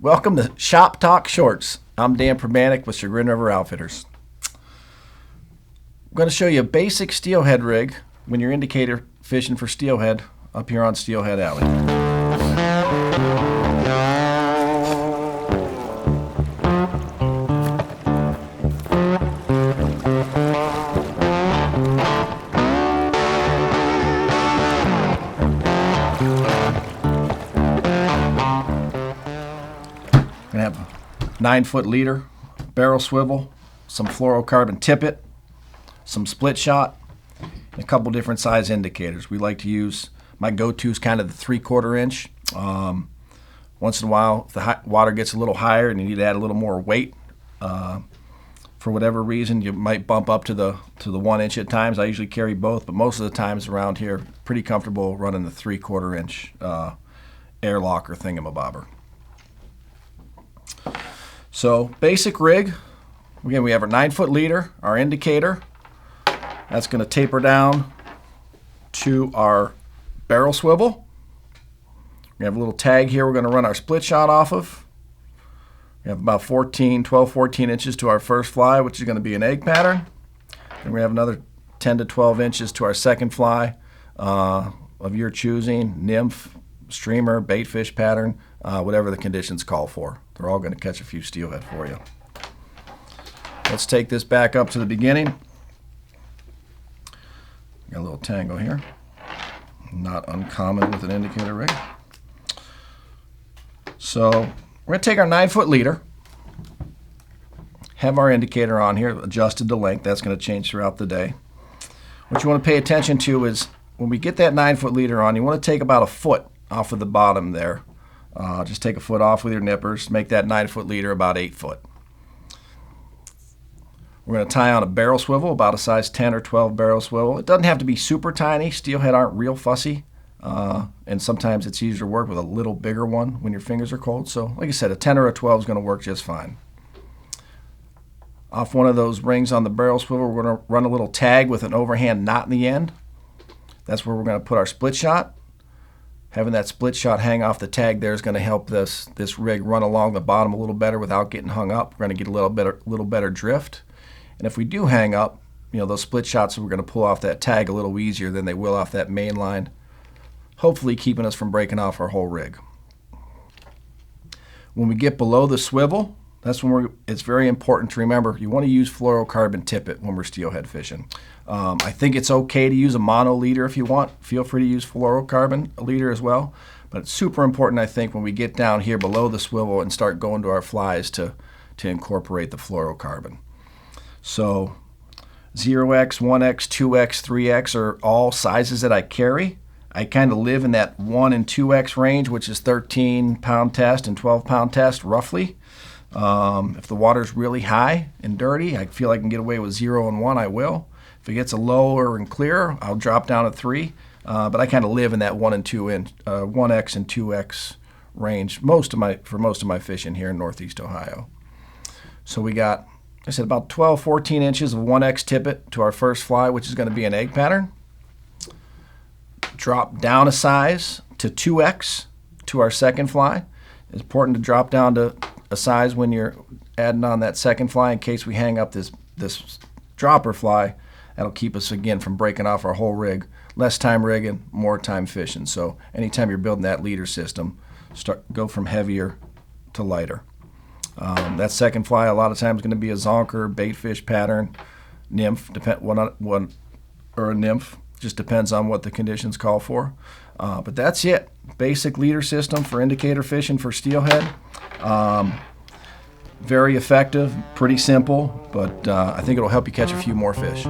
Welcome to Shop Talk Shorts. I'm Dan Permanik with Chagrin River Outfitters. I'm going to show you a basic steelhead rig when you're indicator fishing for steelhead up here on Steelhead Alley. We're going to have a 9-foot leader, barrel swivel, some fluorocarbon tippet, some split shot, and a couple different size indicators. We like to use, my go-to is kind of the 3/4 inch. Once in a while, if the water gets a little higher and you need to add a little more weight, for whatever reason, you might bump up to the 1 inch at times. I usually carry both, but most of the times around here, pretty comfortable running the 3/4 inch airlock or thingamabobber. So basic rig, again, we have our 9-foot leader, our indicator. That's going to taper down to our barrel swivel. We have a little tag here we're going to run our split shot off of. We have about 12, 14 inches to our first fly, which is going to be an egg pattern. And we have another 10 to 12 inches to our second fly of your choosing, nymph, streamer, bait fish pattern, whatever the conditions call for. They're all going to catch a few steelhead for you. Let's take this back up to the beginning. Got a little tangle here. Not uncommon with an indicator rig. So we're going to take our 9-foot leader, have our indicator on here, adjusted to length. That's going to change throughout the day. What you want to pay attention to is when we get that 9-foot leader on, you want to take about a foot off of the bottom there. Just take a foot off with your nippers, make that 9-foot leader about 8 foot. We're going to tie on a barrel swivel, about a size 10 or 12 barrel swivel. It doesn't have to be super tiny. Steelhead aren't real fussy, and sometimes it's easier to work with a little bigger one when your fingers are cold. So like I said, a 10 or a 12 is going to work just fine. Off one of those rings on the barrel swivel, we're going to run a little tag with an overhand knot in the end. That's where we're going to put our split shot. Having that split shot hang off the tag there is going to help this rig run along the bottom a little better without getting hung up. We're going to get a little better drift. And if we do hang up, those split shots, we're going to pull off that tag a little easier than they will off that main line, hopefully keeping us from breaking off our whole rig. When we get below the swivel, that's when it's very important to remember you want to use fluorocarbon tippet when we're steelhead fishing. I think it's okay to use a mono leader if you want. Feel free to use fluorocarbon leader as well. But it's super important, I think, when we get down here below the swivel and start going to our flies to incorporate the fluorocarbon. So 0x, 1x, 2x, 3x are all sizes that I carry. I kind of live in that 1 and 2x range, which is 13-pound test and 12-pound test, roughly. If the water's really high and dirty, I feel I can get away with 0 and 1, I will. If it gets a lower and clearer, I'll drop down to 3. But I kind of live in that 1 and 2 inch, 1x and 2x range for most of my fishing here in Northeast Ohio. So we got, I said, about 12, 14 inches of 1x tippet to our first fly, which is going to be an egg pattern. Drop down a size to 2x to our second fly. It's important to drop down to a size when you're adding on that second fly in case we hang up this dropper fly. That'll keep us, again, from breaking off our whole rig. Less time rigging, more time fishing. So anytime you're building that leader system, go from heavier to lighter. That second fly a lot of times is going to be a zonker, bait fish pattern, nymph, or a nymph. Just depends on what the conditions call for. But that's it. Basic leader system for indicator fishing for steelhead. Very effective, pretty simple, but I think it'll help you catch a few more fish.